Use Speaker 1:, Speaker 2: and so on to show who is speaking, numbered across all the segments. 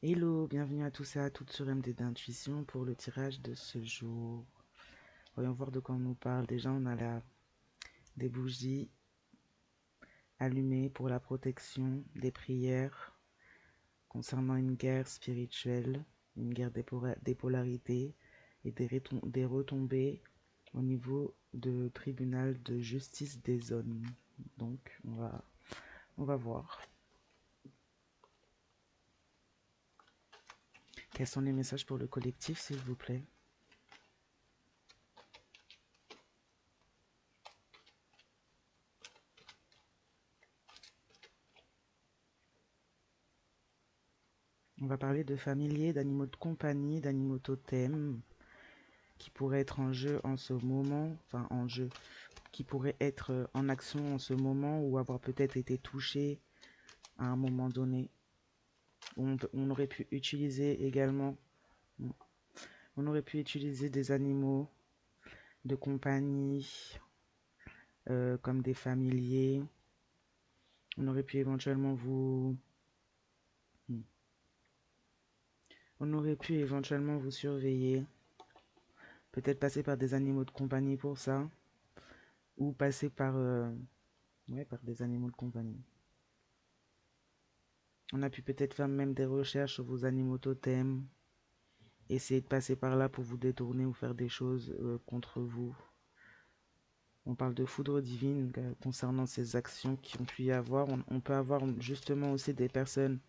Speaker 1: Hello, bienvenue à tous et à toutes sur MD d'Intuition pour le tirage de ce jour. Voyons voir de quoi on nous parle. Déjà, on a là des bougies allumées pour la protection, des prières concernant une guerre spirituelle, une guerre des polarités et des retombées au niveau de tribunal de justice des hommes. Donc, on va voir. Quels sont les messages pour le collectif, s'il vous plaît? On va parler de familiers, d'animaux de compagnie, d'animaux totems qui pourraient être en jeu en ce moment, enfin en jeu, qui pourraient être en action en ce moment ou avoir peut-être été touchés à un moment donné. On aurait pu utiliser également, on aurait pu utiliser des animaux de compagnie comme des familiers. On aurait pu éventuellement vous surveiller. Peut-être passer par des animaux de compagnie pour ça. Ou passer par, ouais, par des animaux de compagnie. On a pu peut-être faire même des recherches sur vos animaux totems. Essayer de passer par là pour vous détourner ou faire des choses contre vous. On parle de foudre divine concernant ces actions qui ont pu y avoir. On peut avoir justement aussi des personnes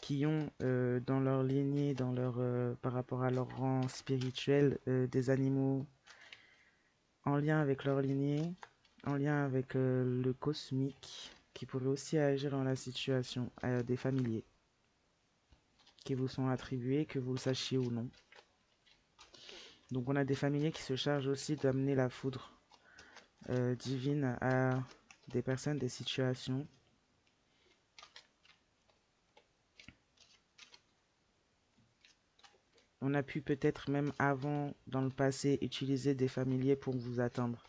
Speaker 1: qui ont dans leur lignée, par rapport à leur rang spirituel, des animaux en lien avec leur lignée, en lien avec le cosmique, qui pourraient aussi agir dans la situation, des familiers qui vous sont attribués, que vous le sachiez ou non. Donc on a des familiers qui se chargent aussi d'amener la foudre divine à des personnes, des situations. On a pu peut-être même avant, dans le passé, utiliser des familiers pour vous atteindre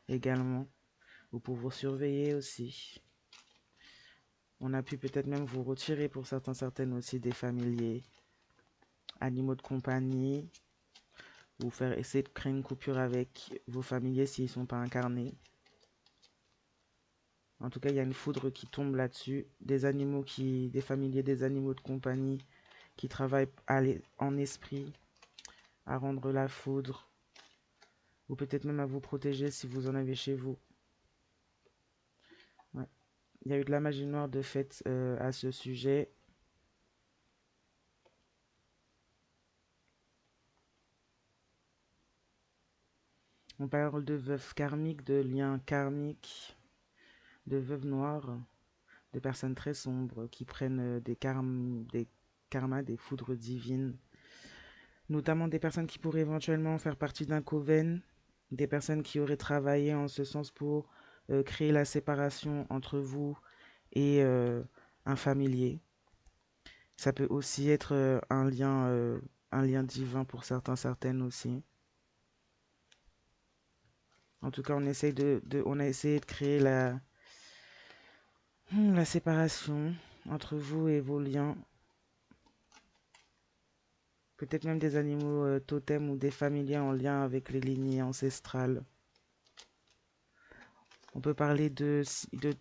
Speaker 1: également, ou pour vous surveiller aussi. On a pu peut-être même vous retirer pour certaines aussi des familiers, animaux de compagnie, ou faire essayer de créer une coupure avec vos familiers s'ils ne sont pas incarnés. En tout cas, il y a une foudre qui tombe là-dessus. Des familiers, des animaux de compagnie qui travaillent en esprit à rendre la foudre, ou peut-être même à vous protéger si vous en avez chez vous. Ouais. Il y a eu de la magie noire de fait à ce sujet. On parle de veuves karmiques, de liens karmiques, de veuves noires, de personnes très sombres qui prennent des karmas, des foudres divines, notamment des personnes qui pourraient éventuellement faire partie d'un coven, des personnes qui auraient travaillé en ce sens pour créer la séparation entre vous et un familier. Ça peut aussi être un lien divin pour certaines aussi. En tout cas, on a essayé de créer la séparation entre vous et vos liens. Peut-être même des animaux totems ou des familiers en lien avec les lignées ancestrales. On peut parler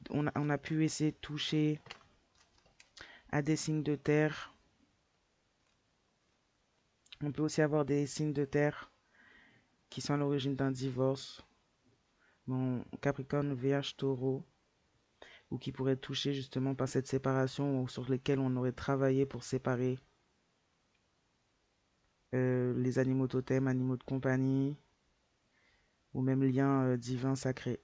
Speaker 1: on a pu essayer de toucher à des signes de terre. On peut aussi avoir des signes de terre qui sont à l'origine d'un divorce. Bon, Capricorne, Vierge, Taureau, ou qui pourraient être touchés justement par cette séparation ou sur lesquels on aurait travaillé pour séparer les animaux totems, animaux de compagnie, ou même liens divins sacrés.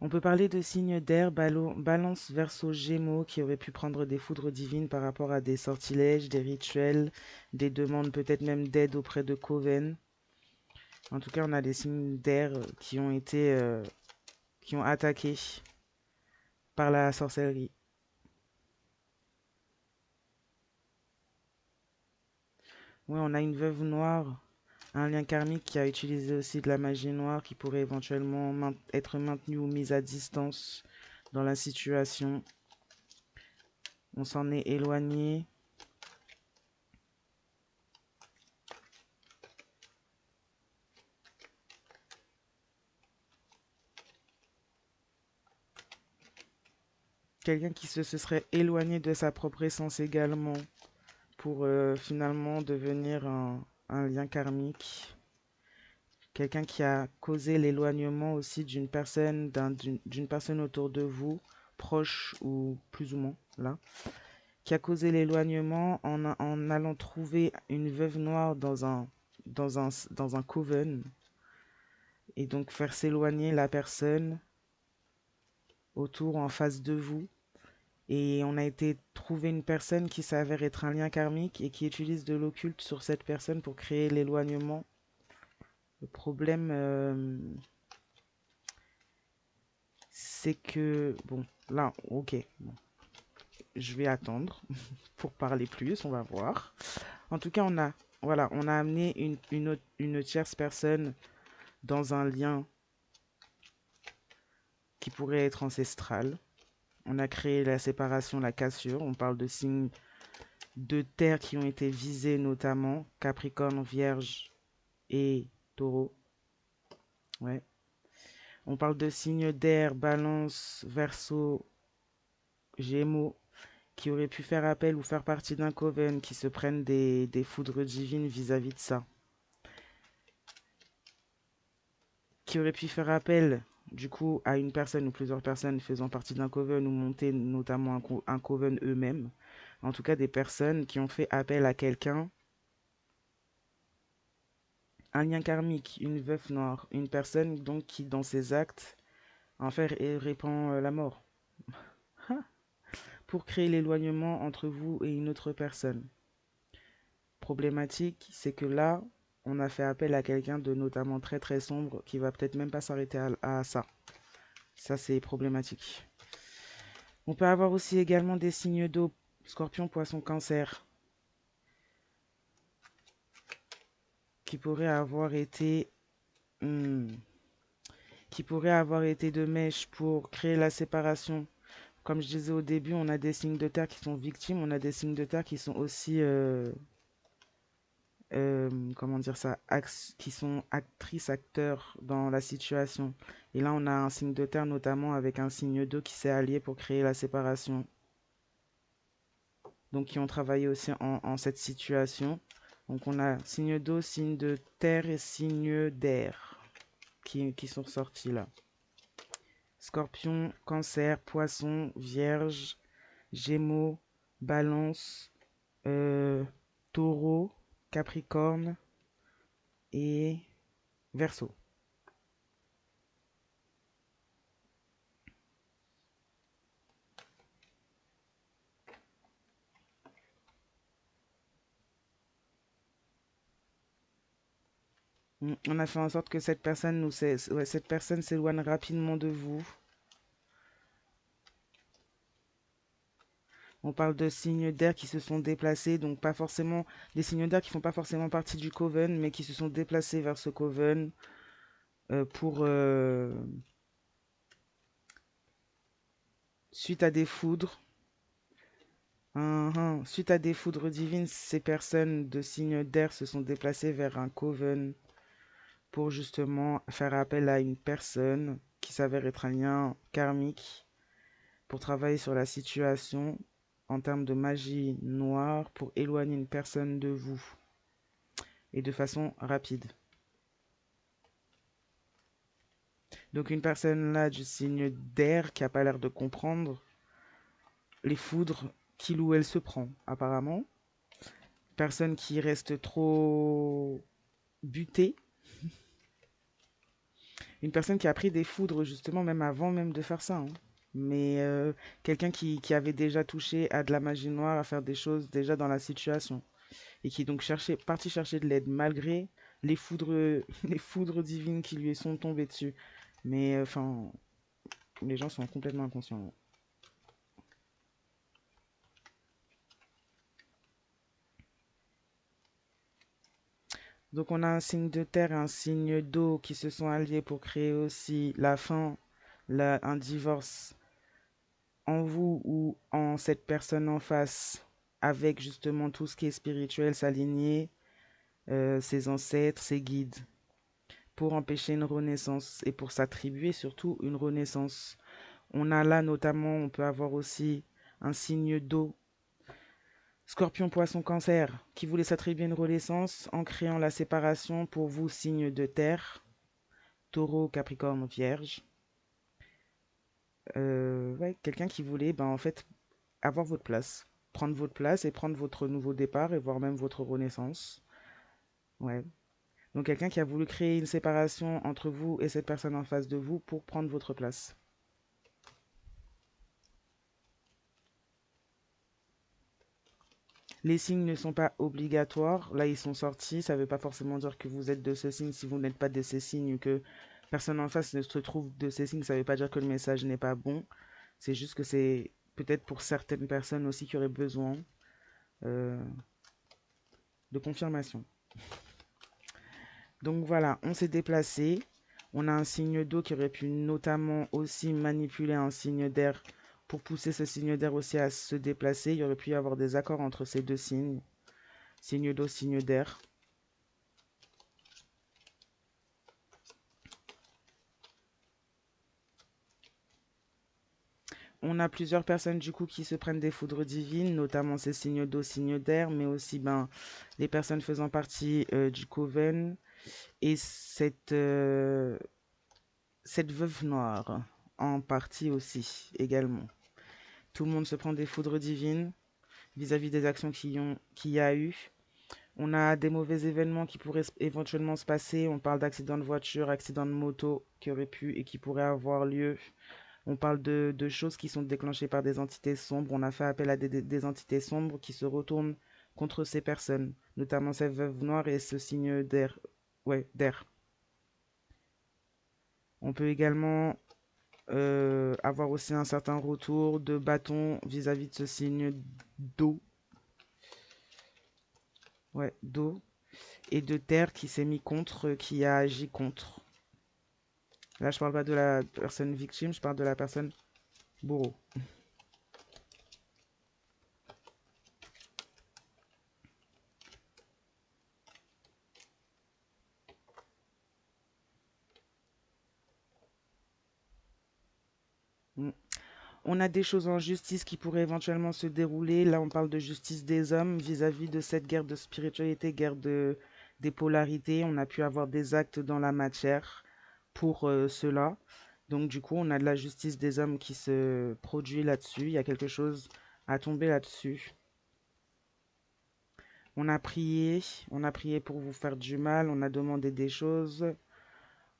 Speaker 1: On peut parler de signes d'air, balance, verseau, gémeaux, qui auraient pu prendre des foudres divines par rapport à des sortilèges, des rituels, des demandes peut-être même d'aide auprès de coven. En tout cas, on a des signes d'air qui ont attaqué par la sorcellerie. Oui, on a une veuve noire, un lien karmique qui a utilisé aussi de la magie noire qui pourrait éventuellement être maintenue ou mise à distance dans la situation. On s'en est éloigné. Quelqu'un qui se serait éloigné de sa propre essence également pour finalement devenir un lien karmique. Quelqu'un qui a causé l'éloignement aussi d'une personne, d'une personne autour de vous, proche ou plus ou moins là, qui a causé l'éloignement en allant trouver une veuve noire dans un coven et donc faire s'éloigner la personne autour en face de vous. Et on a été trouver une personne qui s'avère être un lien karmique et qui utilise de l'occulte sur cette personne pour créer l'éloignement. Le problème, c'est que, bon, là, ok, bon, je vais attendre pour parler plus, on va voir. En tout cas, voilà, on a amené une tierce personne dans un lien qui pourrait être ancestral. On a créé la séparation, la cassure. On parle de signes de terre qui ont été visés, notamment Capricorne, Vierge et Taureau. Ouais. On parle de signes d'air, Balance, Verseau, Gémeaux, qui auraient pu faire appel ou faire partie d'un coven, qui se prennent des foudres divines vis-à-vis de ça. Qui auraient pu faire appel, du coup, à une personne ou plusieurs personnes faisant partie d'un coven ou monter notamment un coven eux-mêmes. En tout cas, des personnes qui ont fait appel à quelqu'un, un lien karmique, une veuve noire, une personne donc qui, dans ses actes, en fait, répand la mort. Pour créer l'éloignement entre vous et une autre personne. Problématique, c'est que là, on a fait appel à quelqu'un de notamment très très sombre qui va peut-être même pas s'arrêter à ça. Ça, c'est problématique. On peut avoir aussi également des signes d'eau, Scorpion, Poisson, Cancer, qui pourraient avoir été, hmm, qui pourraient avoir été de mèche pour créer la séparation. Comme je disais au début, on a des signes de terre qui sont victimes, on a des signes de terre qui sont aussi comment dire ça, qui sont actrices, acteurs dans la situation. Et là, on a un signe de terre, notamment avec un signe d'eau qui s'est allié pour créer la séparation. Donc, qui ont travaillé aussi en cette situation. Donc, on a signe d'eau, signe de terre et signe d'air qui sont sortis là. Scorpion, Cancer, Poisson, Vierge, Gémeaux, Balance, Taureau, Capricorne et Verseau. On a fait en sorte que cette personne s'éloigne rapidement de vous. On parle de signes d'air qui se sont déplacés, donc pas forcément des signes d'air qui font pas forcément partie du coven, mais qui se sont déplacés vers ce coven pour suite à des foudres. Suite à des foudres divines, ces personnes de signes d'air se sont déplacées vers un coven pour justement faire appel à une personne qui s'avère être un lien karmique pour travailler sur la situation en termes de magie noire pour éloigner une personne de vous et de façon rapide. Donc une personne là du signe d'air qui a pas l'air de comprendre les foudres qu'il ou elle se prend apparemment. Personne qui reste trop butée. Une personne qui a pris des foudres justement même avant même de faire ça. Hein. Mais quelqu'un qui avait déjà touché à de la magie noire, à faire des choses déjà dans la situation. Et qui est donc parti chercher de l'aide malgré les foudres, les foudres divines qui lui sont tombées dessus. Mais enfin, les gens sont complètement inconscients. Donc on a un signe de terre et un signe d'eau qui se sont alliés pour créer aussi la fin, un divorce en vous ou en cette personne en face, avec justement tout ce qui est spirituel, s'aligner, ses ancêtres, ses guides, pour empêcher une renaissance et pour s'attribuer surtout une renaissance. On a là notamment, on peut avoir aussi un signe d'eau, Scorpion, Poisson, Cancer, qui voulait s'attribuer une renaissance en créant la séparation pour vous, signe de terre, Taureau, Capricorne, Vierge. Ouais, quelqu'un qui voulait, ben, en fait, avoir votre place, prendre votre place et prendre votre nouveau départ et voire même votre renaissance. Ouais. Donc quelqu'un qui a voulu créer une séparation entre vous et cette personne en face de vous pour prendre votre place. Les signes ne sont pas obligatoires. Là, ils sont sortis. Ça ne veut pas forcément dire que vous êtes de ce signe si vous n'êtes pas de ces signes, que personne en face ne se trouve de ces signes. Ça ne veut pas dire que le message n'est pas bon. C'est juste que c'est peut-être pour certaines personnes aussi qui auraient besoin euh, de confirmation. Donc voilà, on s'est déplacé. On a un signe d'eau qui aurait pu notamment aussi manipuler un signe d'air pour pousser ce signe d'air aussi à se déplacer. Il y aurait pu y avoir des accords entre ces deux signes. Signe d'eau, signe d'air. On a plusieurs personnes du coup qui se prennent des foudres divines, notamment ces signes d'eau, signes d'air, mais aussi ben, les personnes faisant partie du Coven et cette veuve noire en partie aussi également. Tout le monde se prend des foudres divines vis-à-vis des actions qu'il y a eu. On a des mauvais événements qui pourraient éventuellement se passer. On parle d'accidents de voiture, accidents de moto qui auraient pu et qui pourraient avoir lieu. On parle de choses qui sont déclenchées par des entités sombres. On a fait appel à des entités sombres qui se retournent contre ces personnes, notamment cette veuve noire et ce signe d'air. Ouais, d'air. On peut également avoir aussi un certain retour de bâton vis-à-vis de ce signe d'eau. Ouais, d'eau. Et de terre qui s'est mis contre, qui a agi contre. Là, je parle pas de la personne victime, je parle de la personne bourreau. Mm. On a des choses en justice qui pourraient éventuellement se dérouler. Là, on parle de justice des hommes vis-à-vis de cette guerre de spiritualité, des polarités. On a pu avoir des actes dans la matière pour cela. Donc, du coup, on a de la justice des hommes qui se produit là-dessus. Il y a quelque chose à tomber là-dessus. On a prié pour vous faire du mal, on a demandé des choses,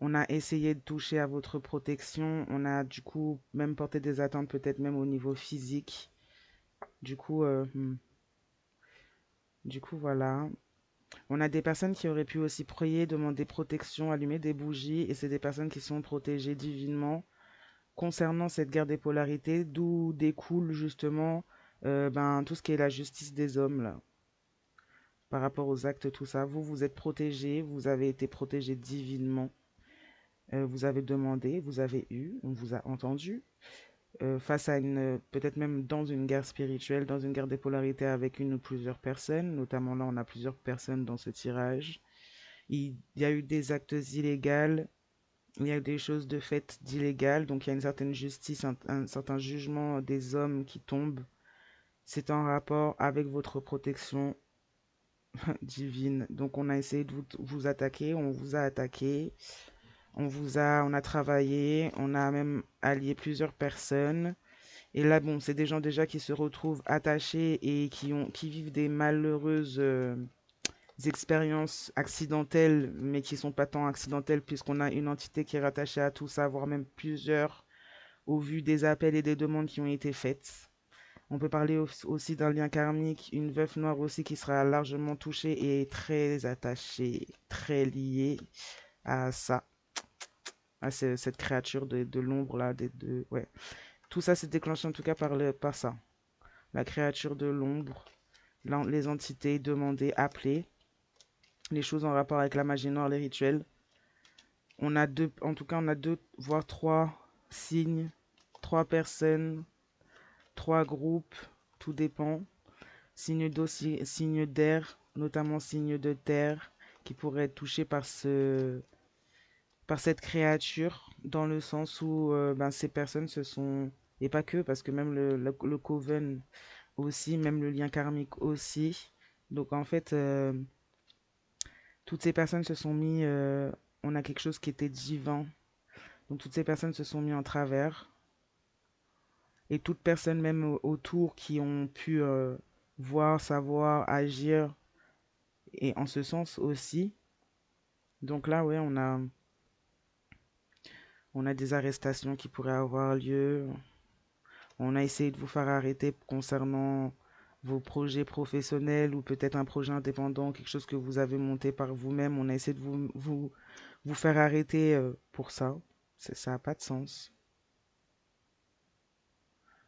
Speaker 1: on a essayé de toucher à votre protection, on a du coup même porté des attentes peut-être même au niveau physique. Du coup, euh, hmm, du coup voilà. On a des personnes qui auraient pu aussi prier, demander protection, allumer des bougies, et c'est des personnes qui sont protégées divinement concernant cette guerre des polarités, d'où découle justement ben, tout ce qui est la justice des hommes là. Par rapport aux actes, tout ça. Vous, vous êtes protégé, vous avez été protégé divinement. Vous avez demandé, vous avez eu, on vous a entendu. Face à une, peut-être même dans une guerre spirituelle, dans une guerre des polarités avec une ou plusieurs personnes, notamment là, on a plusieurs personnes dans ce tirage. Il y a eu des actes illégaux, il y a eu des choses de fait d'illégales, donc il y a une certaine justice, un certain jugement des hommes qui tombe. C'est en rapport avec votre protection divine. Donc on a essayé de vous attaquer, on vous a attaqué, on a travaillé, on a même allié plusieurs personnes. Et là, bon, c'est des gens déjà qui se retrouvent attachés et qui vivent des malheureuses expériences accidentelles, mais qui sont pas tant accidentelles puisqu'on a une entité qui est rattachée à tout ça, voire même plusieurs, au vu des appels et des demandes qui ont été faites. On peut parler aussi d'un lien karmique, une veuve noire aussi qui sera largement touchée et très attachée, très liée à ça, à cette créature de l'ombre là, ouais. Tout ça s'est déclenché en tout cas par ça. La créature de l'ombre, les entités demandées, appelées, les choses en rapport avec la magie noire, les rituels. On a deux, en tout cas, on a deux, voire trois signes, trois personnes 3 groupes, tout dépend. Signe d'eau, signe d'air, notamment signe de terre, qui pourrait être touché par cette créature, dans le sens où ben, ces personnes se sont, et pas que, parce que même le coven aussi, même le lien karmique aussi. Donc en fait, toutes ces personnes se sont mis, on a quelque chose qui était divin. Donc toutes ces personnes se sont mis en travers. Et toutes personnes même autour qui ont pu voir, savoir, agir, et en ce sens aussi. Donc là, ouais, on a des arrestations qui pourraient avoir lieu. On a essayé de vous faire arrêter concernant vos projets professionnels ou peut-être un projet indépendant, quelque chose que vous avez monté par vous-même. On a essayé de vous faire arrêter pour ça. Ça n'a pas de sens.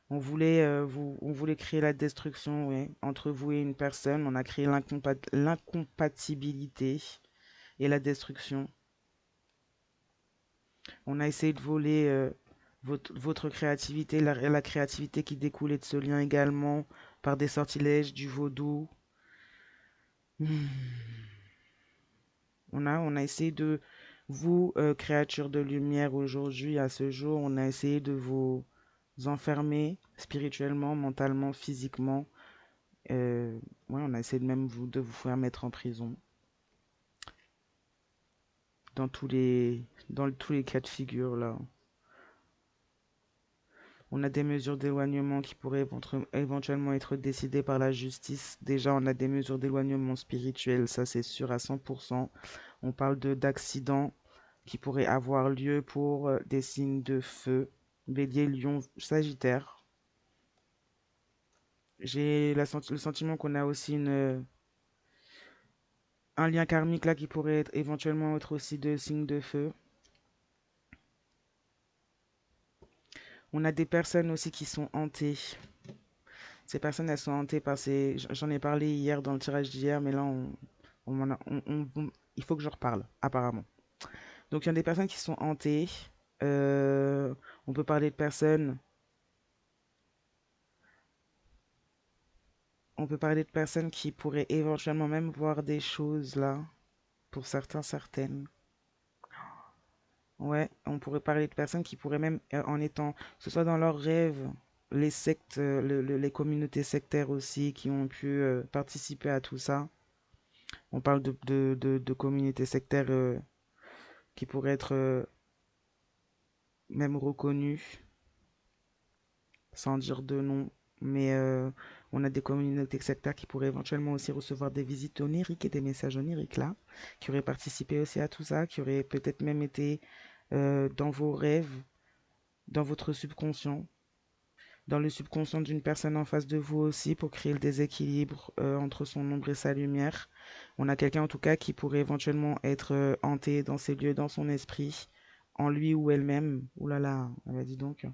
Speaker 1: On voulait créer la destruction, ouais, entre vous et une personne. On a créé l'incompatibilité et la destruction. On a essayé de voler votre créativité, la créativité qui découlait de ce lien également, par des sortilèges, du vaudou. Hmm. On a essayé de vous, créatures de lumière, aujourd'hui, à ce jour, on a essayé de vous enfermer spirituellement, mentalement, physiquement. Ouais, on a essayé de même de vous faire mettre en prison dans tous les cas de figure là. On a des mesures d'éloignement qui pourraient éventuellement être décidées par la justice. Déjà, on a des mesures d'éloignement spirituel, ça c'est sûr à 100%. On parle d'accidents qui pourraient avoir lieu pour des signes de feu, bélier, lion, sagittaire. J'ai le sentiment qu'on a aussi un lien karmique là qui pourrait éventuellement être aussi de signes de feu. On a des personnes aussi qui sont hantées. Ces personnes, elles sont hantées par ces... J'en ai parlé hier dans le tirage d'hier, mais là, il faut que je reparle, apparemment. Donc, il y a des personnes qui sont hantées. Euh, on peut parler de personnes... On peut parler de personnes qui pourraient éventuellement même voir des choses, là. Pour certains, certaines. Ouais, on pourrait parler de personnes qui pourraient même, en étant... Que ce soit dans leurs rêves, les sectes, les communautés sectaires aussi, qui ont pu participer à tout ça. On parle de communautés sectaires qui pourraient être même reconnues, sans dire de nom. Mais on a des communautés sectaires qui pourraient éventuellement aussi recevoir des visites oniriques et des messages oniriques là, qui auraient participé aussi à tout ça, qui auraient peut-être même été dans vos rêves, dans votre subconscient, dans le subconscient d'une personne en face de vous aussi, pour créer le déséquilibre entre son ombre et sa lumière. On a quelqu'un en tout cas qui pourrait éventuellement être hanté dans ces lieux, dans son esprit, en lui ou elle-même. Ouh là là, ah bah dis donc.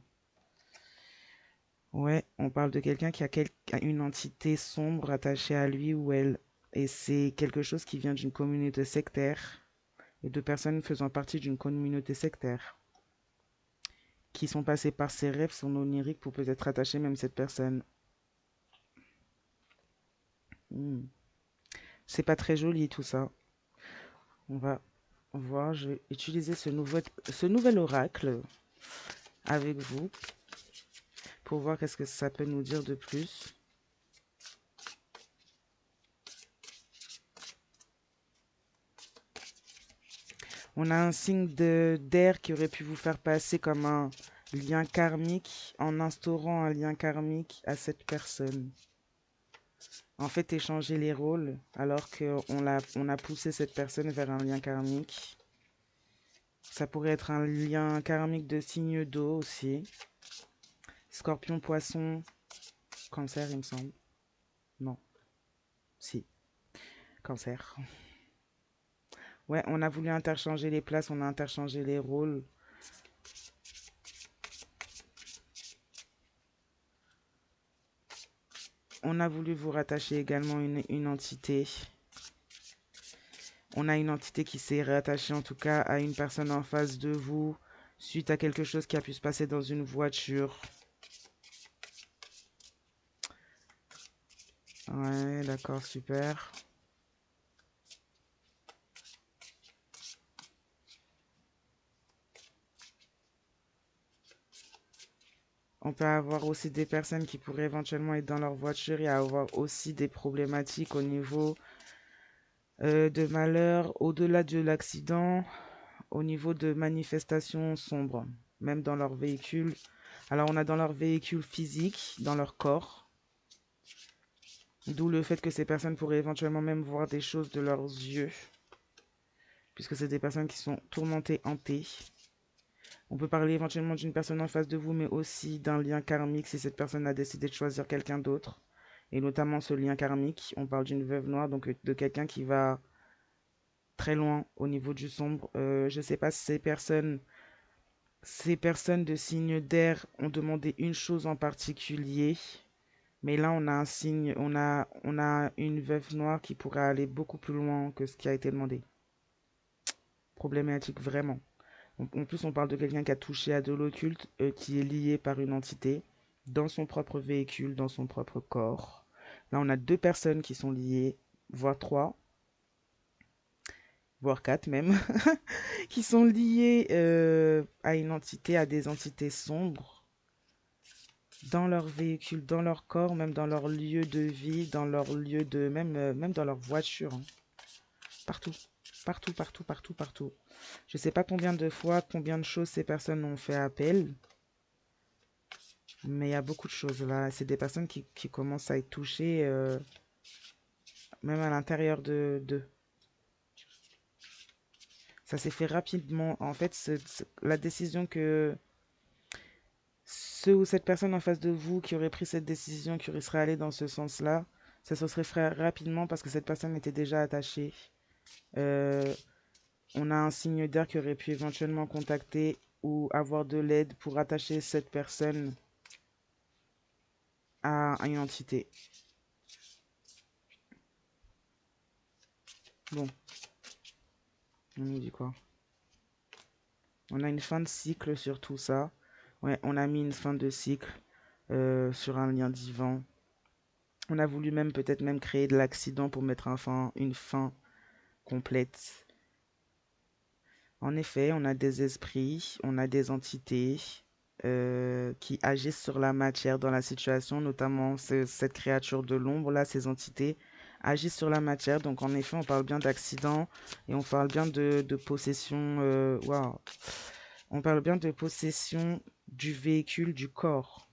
Speaker 1: Ouais, on parle de quelqu'un qui a une entité sombre attachée à lui ou elle. Et c'est quelque chose qui vient d'une communauté sectaire et de personnes faisant partie d'une communauté sectaire qui sont passées par ses rêves, son onirique, pour peut-être attacher même cette personne. Hmm. C'est pas très joli tout ça. On va voir, je vais utiliser ce nouvel oracle avec vous pour voir qu'est-ce que ça peut nous dire de plus. On a un signe d'air qui aurait pu vous faire passer comme un lien karmique en instaurant un lien karmique à cette personne. En fait, échanger les rôles alors qu'on a poussé cette personne vers un lien karmique. Ça pourrait être un lien karmique de signe d'eau aussi. Scorpion, poisson, cancer, il me semble. Non, si, cancer. Ouais, on a voulu interchanger les places, on a interchangé les rôles. On a voulu vous rattacher également une entité. On a une entité qui s'est rattachée en tout cas à une personne en face de vous suite à quelque chose qui a pu se passer dans une voiture. Ouais, d'accord, super. On peut avoir aussi des personnes qui pourraient éventuellement être dans leur voiture et avoir aussi des problématiques au niveau de malheur, au-delà de l'accident, au niveau de manifestations sombres, même dans leur véhicule. Alors on a dans leur véhicule physique, dans leur corps, d'où le fait que ces personnes pourraient éventuellement même voir des choses de leurs yeux, puisque c'est des personnes qui sont tourmentées, hantées. On peut parler éventuellement d'une personne en face de vous, mais aussi d'un lien karmique si cette personne a décidé de choisir quelqu'un d'autre. Et notamment ce lien karmique, on parle d'une veuve noire, donc de quelqu'un qui va très loin au niveau du sombre. Je ne sais pas si ces personnes de signe d'air ont demandé une chose en particulier, mais là on a un signe, on a une veuve noire qui pourrait aller beaucoup plus loin que ce qui a été demandé. Problématique vraiment. En plus, on parle de quelqu'un qui a touché à de l'occulte, qui est lié par une entité dans son propre véhicule, dans son propre corps. Là, on a deux personnes qui sont liées, voire trois, voire quatre même, qui sont liées à une entité, à des entités sombres, dans leur véhicule, dans leur corps, même dans leur lieu de vie, dans leur lieu de... même dans leur voiture, hein. Partout, partout, partout, partout, partout. Je sais pas combien de fois, combien de choses ces personnes ont fait appel, mais il y a beaucoup de choses là. C'est des personnes qui commencent à être touchées, même à l'intérieur de d'eux. Ça s'est fait rapidement. En fait, la décision que ce ou cette personne en face de vous qui aurait pris cette décision, qui serait allé dans ce sens-là, ça se serait fait rapidement parce que cette personne était déjà attachée. Euh, on a un signe d'air qui aurait pu éventuellement contacter ou avoir de l'aide pour attacher cette personne à une entité. Bon, on nous dit quoi? On a une fin de cycle sur tout ça. Ouais, on a mis une fin de cycle sur un lien divin. On a voulu même peut-être même créer de l'accident pour mettre une fin complète. En effet, on a des esprits, on a des entités qui agissent sur la matière dans la situation, notamment cette créature de l'ombre, là, ces entités agissent sur la matière. Donc en effet, on parle bien d'accident et on parle bien de possession. Waouh. On parle bien de possession du véhicule, du corps.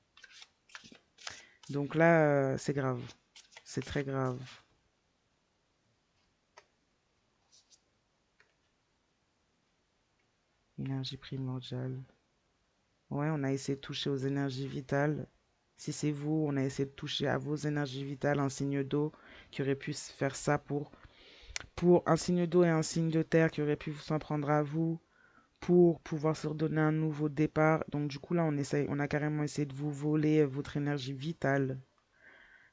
Speaker 1: Donc là, c'est grave. C'est très grave. Énergie primordiale. Ouais, on a essayé de toucher aux énergies vitales. Si c'est vous, on a essayé de toucher à vos énergies vitales, un signe d'eau qui aurait pu faire ça pour un signe d'eau et un signe de terre qui aurait pu s'en prendre à vous pour pouvoir se redonner un nouveau départ. Donc du coup là, on a carrément essayé de vous voler votre énergie vitale.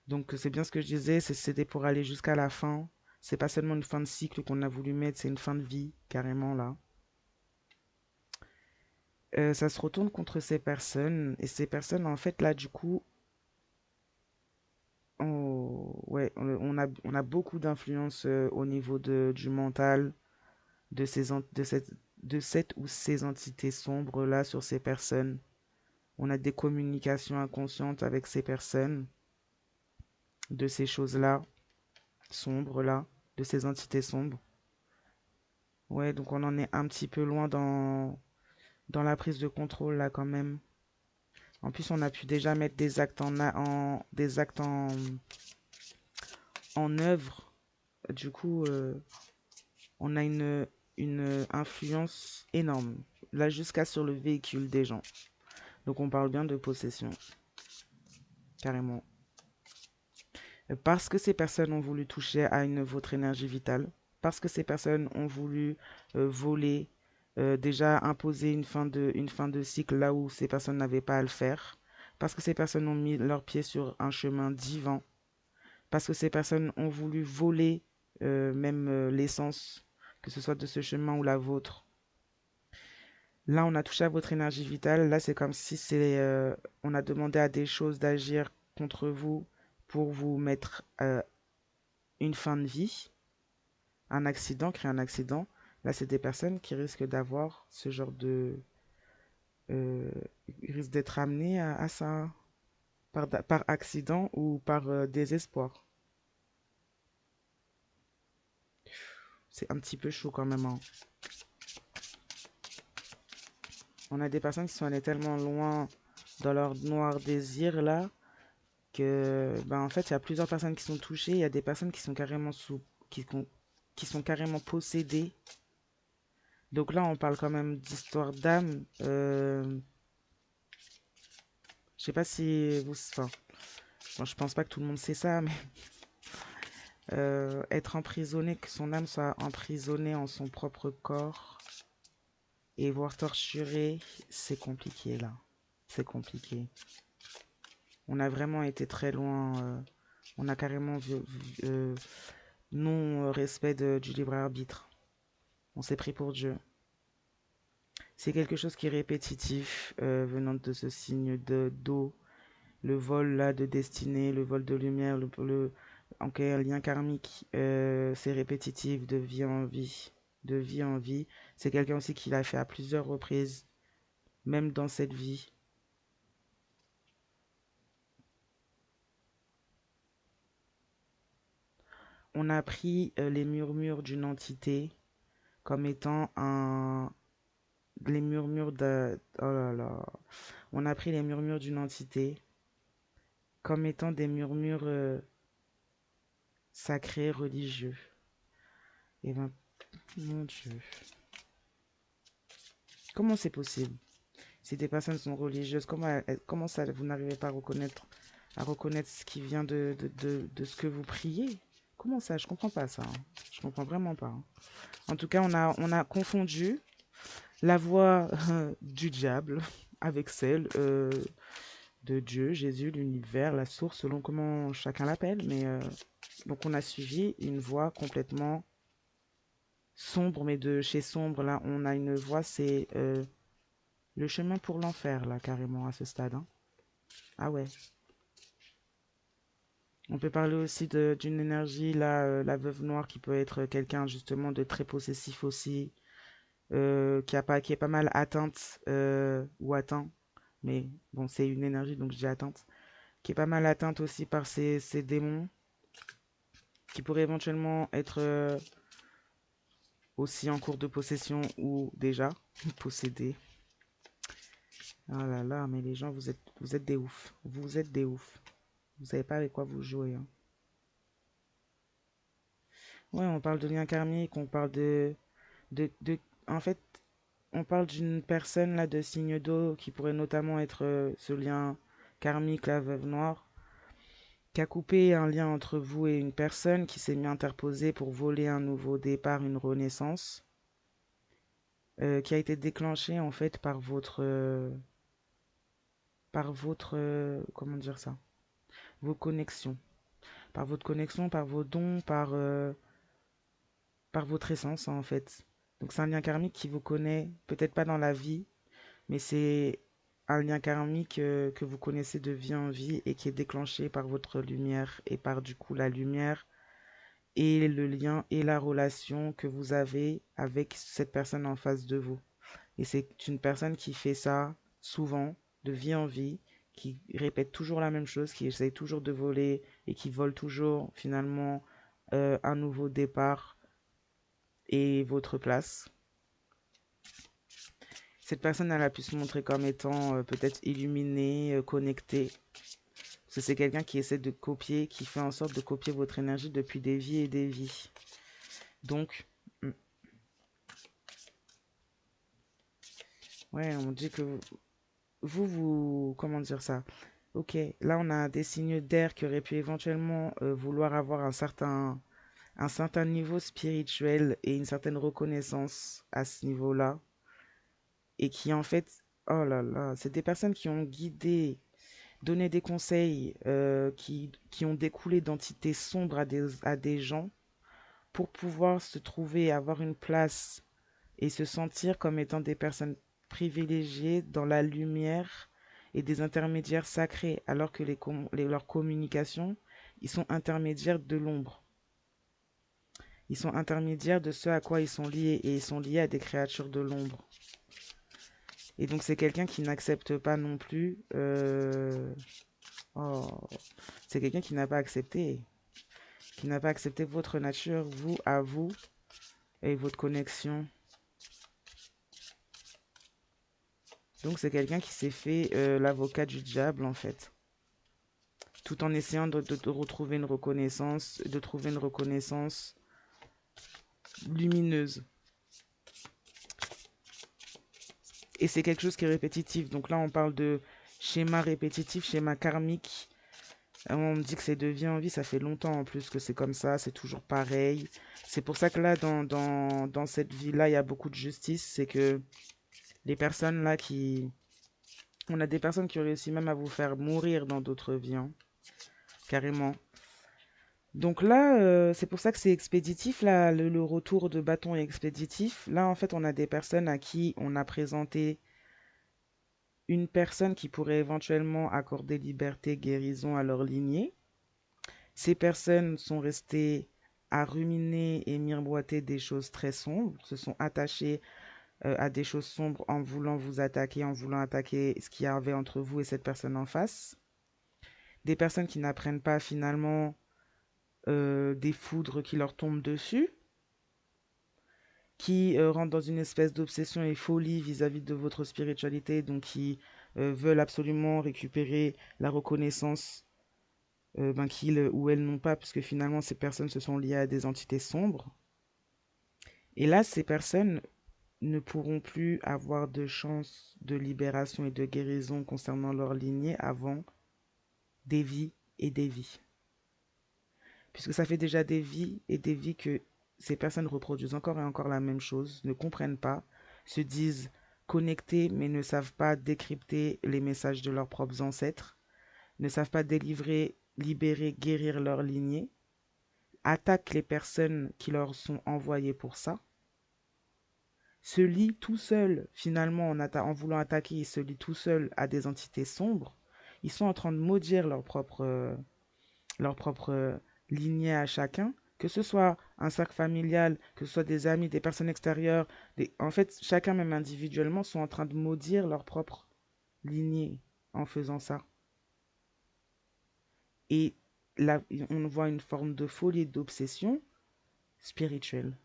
Speaker 1: Donc c'est bien ce que je disais, c'était pour aller jusqu'à la fin. C'est pas seulement une fin de cycle qu'on a voulu mettre, c'est une fin de vie, carrément là. Ça se retourne contre ces personnes, et ces personnes, en fait, là, du coup, ouais, on a beaucoup d'influence au niveau du mental, de, ces, de cette ou ces entités sombres là sur ces personnes. On a des communications inconscientes avec ces personnes, de ces choses-là, sombres là, de ces entités sombres. Ouais, donc on en est un petit peu loin dans la prise de contrôle là quand même. En plus, on a pu déjà mettre des actes des actes en œuvre. Du coup, on a une influence énorme, là jusqu'à sur le véhicule des gens. Donc on parle bien de possession, carrément. Parce que ces personnes ont voulu toucher à votre énergie vitale, parce que ces personnes ont voulu voler, déjà imposer une fin de cycle là où ces personnes n'avaient pas à le faire, parce que ces personnes ont mis leurs pieds sur un chemin divin, parce que ces personnes ont voulu voler même l'essence, que ce soit de ce chemin ou la vôtre. Là, on a touché à votre énergie vitale. Là, c'est comme si on a demandé à des choses d'agir contre vous pour vous mettre une fin de vie, un accident, créer un accident. Là, c'est des personnes qui risquent d'avoir ce genre de... euh, ils risquent d'être amenées à ça par accident ou par désespoir. C'est un petit peu chaud quand même, hein. On a des personnes qui sont allées tellement loin dans leur noir désir là que ben en fait il y a plusieurs personnes qui sont touchées, il y a des personnes qui sont carrément qui sont carrément possédées. Donc là on parle quand même d'histoire d'âme. Je sais pas si vous enfin bon, je pense pas que tout le monde sait ça, mais être emprisonné, que son âme soit emprisonnée en son propre corps et voire torturée, c'est compliqué là. C'est compliqué. On a vraiment été très loin. On a carrément non-respect du libre arbitre. On s'est pris pour Dieu. C'est quelque chose qui est répétitif venant de ce signe de d'eau. Le vol là de destinée, le vol de lumière, ok, un lien karmique, c'est répétitif de vie en vie. De vie en vie. C'est quelqu'un aussi qui l'a fait à plusieurs reprises, même dans cette vie. On a pris les murmures d'une entité comme étant les murmures de... Oh là là. On a pris les murmures d'une entité comme étant des murmures sacrés, religieux. Et ben, mon Dieu. Comment c'est possible? Si des personnes sont religieuses, comment ça, vous n'arrivez pas à reconnaître ce qui vient de ce que vous priez? Comment ça? Je comprends pas ça, hein. Je comprends vraiment pas, hein. En tout cas, on a confondu la voix du diable avec celle de Dieu, Jésus, l'univers, la source, selon comment chacun l'appelle. Mais donc on a suivi une voie complètement sombre, mais de chez sombre, là, on a une voie, c'est le chemin pour l'enfer, là, carrément, à ce stade, hein. Ah ouais. On peut parler aussi d'une énergie, là, la veuve noire, qui peut être quelqu'un, justement, de très possessif aussi, qui est pas mal atteinte, ou atteint, mais bon, c'est une énergie, donc je dis atteinte, qui est pas mal atteinte aussi par ces démons, qui pourrait éventuellement être aussi en cours de possession ou déjà possédé. Ah là là, mais les gens, vous êtes des oufs. Vous êtes des oufs. Vous savez pas avec quoi vous jouez, hein. Ouais, on parle de lien karmique, on parle en fait, on parle d'une personne là de signe d'eau qui pourrait notamment être ce lien karmique, la veuve noire, qui a coupé un lien entre vous et une personne qui s'est mis interposé pour voler un nouveau départ, une renaissance. Qui a été déclenché en fait par votre, comment dire ça, vos connexions, par votre connexion, par vos dons, par votre essence en fait. Donc c'est un lien karmique qui vous connaît, peut-être pas dans la vie, mais c'est un lien karmique que vous connaissez de vie en vie et qui est déclenché par votre lumière et par du coup la lumière et le lien et la relation que vous avez avec cette personne en face de vous. Et c'est une personne qui fait ça souvent, de vie en vie, qui répète toujours la même chose, qui essaye toujours de voler et qui vole toujours finalement un nouveau départ et votre place. Cette personne, elle a pu se montrer comme étant peut-être illuminée, connectée. Parce que c'est quelqu'un qui essaie de copier, qui fait en sorte de copier votre énergie depuis des vies et des vies. Donc, ouais, on dit que comment dire ça? Ok, là on a des signes d'air qui auraient pu éventuellement vouloir avoir un certain niveau spirituel et une certaine reconnaissance à ce niveau-là. Et qui en fait, oh là là, c'est des personnes qui ont guidé, donné des conseils, qui ont découlé d'entités sombres à des gens pour pouvoir se trouver, avoir une place et se sentir comme étant des personnes privilégiées dans la lumière et des intermédiaires sacrés, alors que leurs communications Ils sont intermédiaires de l'ombre. Ils sont intermédiaires de ce à quoi ils sont liés. Et ils sont liés à des créatures de l'ombre. Et donc c'est quelqu'un qui n'accepte pas non plus... Oh, c'est quelqu'un qui n'a pas accepté. Qui n'a pas accepté votre nature, vous, à vous, et votre connexion. Donc c'est quelqu'un qui s'est fait l'avocat du diable en fait. Tout en essayant de retrouver une reconnaissance, de trouver une reconnaissance lumineuse. Et c'est quelque chose qui est répétitif. Donc là on parle de schéma répétitif, schéma karmique. On me dit que c'est de vie en vie, ça fait longtemps en plus que c'est comme ça, c'est toujours pareil. C'est pour ça que là, dans cette vie-là, il y a beaucoup de justice. C'est que les personnes là qui... On a des personnes qui ont réussi même à vous faire mourir dans d'autres vies, hein, carrément. Donc là, c'est pour ça que c'est expéditif. Là, le retour de bâton est expéditif. Là, en fait, on a des personnes à qui on a présenté une personne qui pourrait éventuellement accorder liberté, guérison à leur lignée. Ces personnes sont restées à ruminer et miroiter des choses très sombres, se sont attachées à des choses sombres en voulant vous attaquer, en voulant attaquer ce qu'il y avait entre vous et cette personne en face. Des personnes qui n'apprennent pas finalement des foudres qui leur tombent dessus, qui rentrent dans une espèce d'obsession et folie vis-à-vis de votre spiritualité, donc qui veulent absolument récupérer la reconnaissance qu'ils ou elles n'ont pas, puisque finalement ces personnes se sont liées à des entités sombres. Et là, ces personnes ne pourront plus avoir de chance de libération et de guérison concernant leur lignée avant des vies et des vies. Puisque ça fait déjà des vies et des vies que ces personnes reproduisent encore et encore la même chose, ne comprennent pas, se disent connectées mais ne savent pas décrypter les messages de leurs propres ancêtres, ne savent pas délivrer, libérer, guérir leur lignée, attaquent les personnes qui leur sont envoyées pour ça, se lient tout seuls, finalement, en voulant attaquer, ils se lient tout seuls à des entités sombres. Ils sont en train de maudire leur propre lignée à chacun, que ce soit un cercle familial, que ce soit des amis, des personnes extérieures. En fait, chacun, même individuellement, sont en train de maudire leur propre lignée en faisant ça. Et là, on voit une forme de folie et d'obsession spirituelle.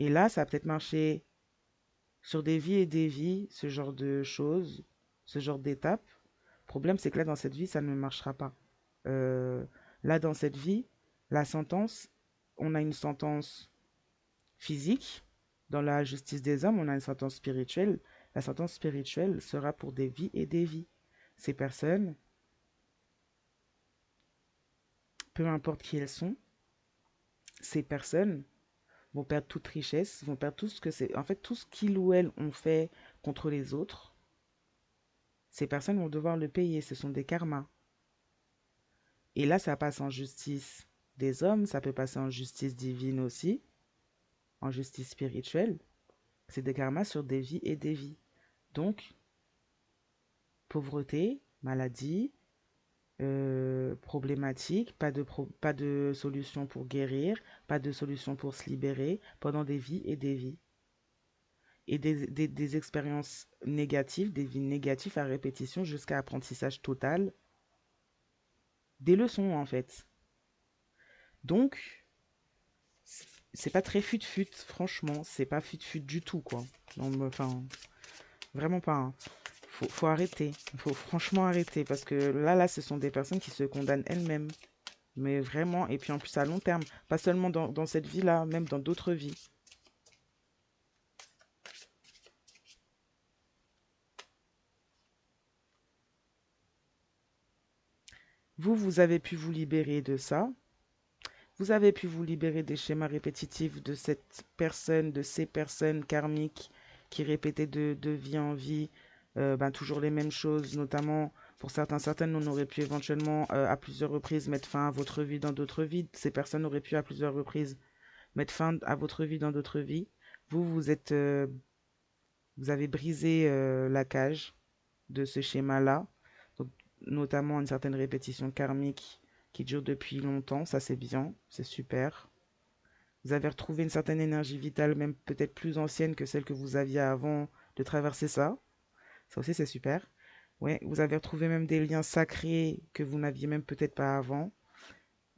Speaker 1: Et là, ça a peut-être marché sur des vies et des vies, ce genre de choses, ce genre d'étapes. Le problème, c'est que là, dans cette vie, ça ne marchera pas. Euh, Là, dans cette vie, la sentence, on a une sentence physique. Dans la justice des hommes, on a une sentence spirituelle. La sentence spirituelle sera pour des vies et des vies. Ces personnes, peu importe qui elles sont, ces personnes vont perdre toute richesse, vont perdre tout ce que c'est. En fait, tout ce qu'ils ou elles ont fait contre les autres, ces personnes vont devoir le payer. Ce sont des karmas. Et là, ça passe en justice des hommes, ça peut passer en justice divine aussi, en justice spirituelle. C'est des karmas sur des vies et des vies. Donc, pauvreté, maladie, problématique, pas de solution pour guérir, pas de solution pour se libérer pendant des vies et des vies. Et des expériences négatives, des vies négatives à répétition jusqu'à apprentissage total. Des leçons en fait. Donc, c'est pas très fut-fut, franchement, c'est pas fut-fut du tout, quoi. Non, enfin, vraiment pas, hein. Faut arrêter, faut franchement arrêter, parce que là, ce sont des personnes qui se condamnent elles-mêmes, mais vraiment, et puis en plus à long terme, pas seulement dans cette vie-là, même dans d'autres vies. Vous avez pu vous libérer de ça, vous avez pu vous libérer des schémas répétitifs de cette personne, de ces personnes karmiques qui répétaient de vie en vie toujours les mêmes choses, notamment pour certaines, on aurait pu éventuellement à plusieurs reprises mettre fin à votre vie dans d'autres vies. Ces personnes auraient pu à plusieurs reprises mettre fin à votre vie dans d'autres vies. Vous avez brisé la cage de ce schéma-là. Donc, notamment une certaine répétition karmique qui dure depuis longtemps. Ça, c'est bien, c'est super. Vous avez retrouvé une certaine énergie vitale, même peut-être plus ancienne que celle que vous aviez avant de traverser ça. Ça aussi, c'est super. Ouais, vous avez retrouvé même des liens sacrés que vous n'aviez même peut-être pas avant,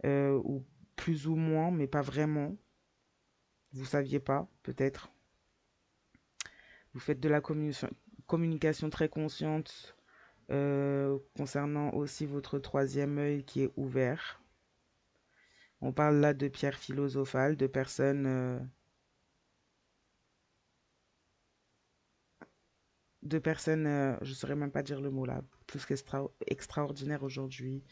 Speaker 1: ou plus ou moins, mais pas vraiment. Vous saviez pas, peut-être. Vous faites de la communication très consciente concernant aussi votre troisième œil qui est ouvert. On parle là de pierres philosophales, de personnes, je ne saurais même pas dire le mot là, plus qu'extraordinaires aujourd'hui,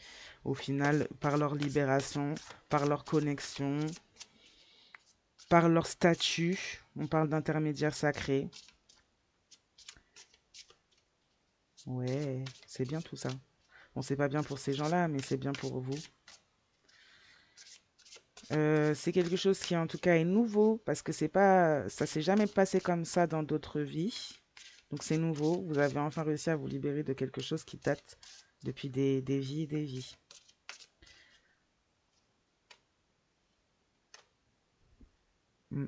Speaker 1: au final, par leur libération, par leur connexion, par leur statut. On parle d'intermédiaires sacrés. Ouais, c'est bien tout ça. Bon, c'est pas bien pour ces gens-là, mais c'est bien pour vous. C'est quelque chose qui en tout cas est nouveau parce que c'est pas, ça s'est jamais passé comme ça dans d'autres vies. Donc c'est nouveau. Vous avez enfin réussi à vous libérer de quelque chose qui date depuis des vies et des vies. Mm.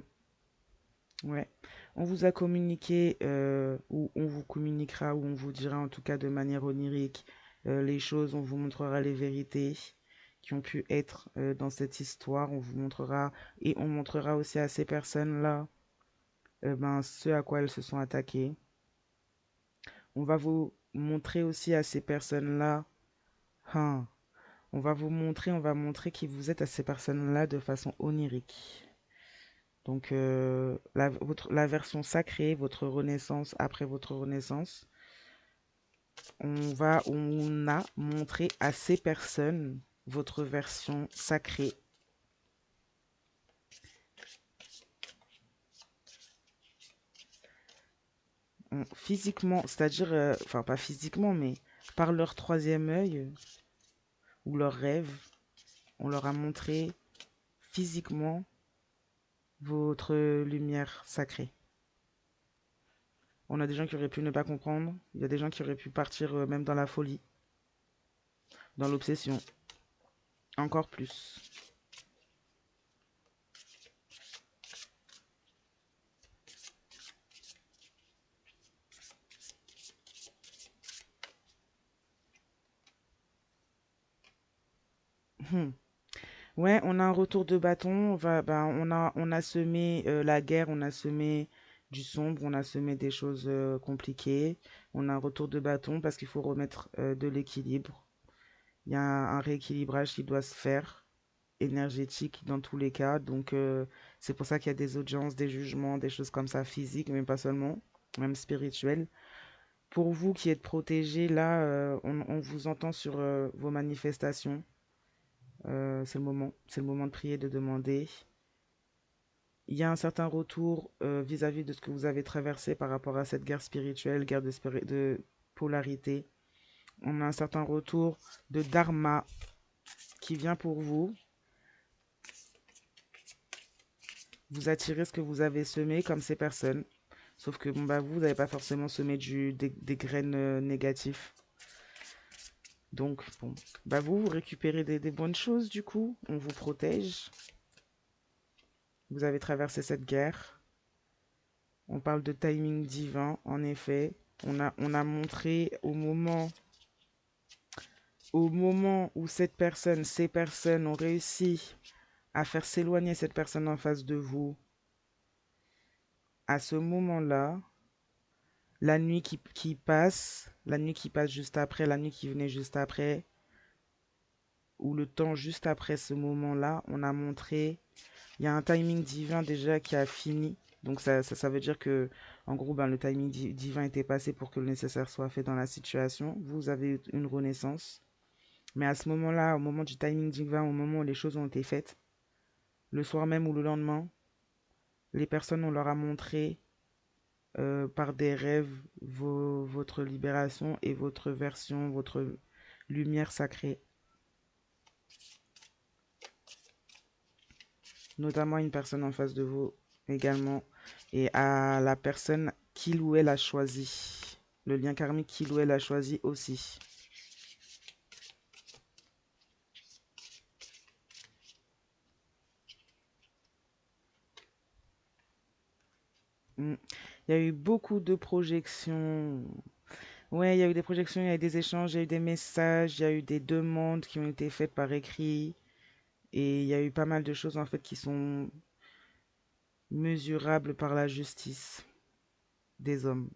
Speaker 1: Ouais. On vous a communiqué, ou on vous communiquera, ou on vous dira en tout cas de manière onirique les choses, on vous montrera les vérités qui ont pu être dans cette histoire, on vous montrera, et on montrera aussi à ces personnes-là ben, ce à quoi elles se sont attaquées. On va vous montrer aussi à ces personnes-là, hein, on va montrer qui vous êtes à ces personnes-là de façon onirique. Donc, la version sacrée, votre renaissance après votre renaissance, on a montré à ces personnes votre version sacrée. Physiquement, c'est-à-dire, enfin pas physiquement, mais par leur troisième œil ou leur rêve, on leur a montré physiquement votre lumière sacrée. On a des gens qui auraient pu ne pas comprendre, il y a des gens qui auraient pu partir même dans la folie, dans l'obsession, encore plus. Hmm. Ouais, on a un retour de bâton. Ben, on a semé la guerre, on a semé du sombre, on a semé des choses compliquées. On a un retour de bâton parce qu'il faut remettre de l'équilibre. Il y a un rééquilibrage qui doit se faire, énergétique dans tous les cas. Donc, c'est pour ça qu'il y a des audiences, des jugements, des choses comme ça, physiques, mais pas seulement, même spirituelles. Pour vous qui êtes protégés, là, on vous entend sur vos manifestations. C'est le moment de prier, de demander. Il y a un certain retour vis-à-vis de ce que vous avez traversé par rapport à cette guerre spirituelle, guerre de polarité. On a un certain retour de dharma qui vient pour vous. Vous attirez ce que vous avez semé comme ces personnes. Sauf que bon, bah, vous n'avez pas forcément semé des graines négatives. Donc, bon, bah, vous récupérez des bonnes choses du coup. On vous protège. Vous avez traversé cette guerre. On parle de timing divin, en effet. On a montré au moment où ces personnes ont réussi à faire s'éloigner cette personne en face de vous, à ce moment-là, la nuit qui passe juste après, la nuit qui venait juste après, ou le temps juste après ce moment-là, on a montré, il y a un timing divin déjà qui a fini. Donc ça veut dire que, en gros, ben, le timing divin était passé pour que le nécessaire soit fait dans la situation. Vous avez eu une renaissance. Mais à ce moment-là, au moment du timing divin, au moment où les choses ont été faites, le soir même ou le lendemain, les personnes, on leur a montré par des rêves votre libération et votre version, votre lumière sacrée. Notamment une personne en face de vous également. Et à la personne qu'il ou elle a choisi. Le lien karmique qu'il ou elle a choisi aussi. Mm. Il y a eu beaucoup de projections. Ouais, il y a eu des projections, il y a eu des échanges, il y a eu des messages, il y a eu des demandes qui ont été faites par écrit. Et il y a eu pas mal de choses en fait qui sont mesurables par la justice des hommes.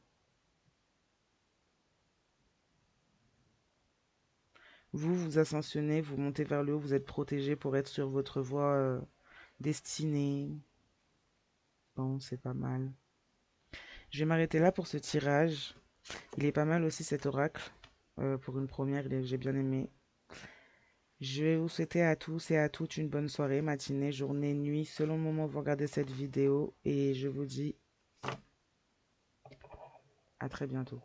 Speaker 1: Vous, vous ascensionnez, vous montez vers le haut, vous êtes protégé pour être sur votre voie destinée. Bon, c'est pas mal. Je vais m'arrêter là pour ce tirage. Il est pas mal aussi cet oracle. Pour une première, j'ai bien aimé. Je vais vous souhaiter à tous et à toutes une bonne soirée, matinée, journée, nuit, selon le moment où vous regardez cette vidéo. Et je vous dis à très bientôt.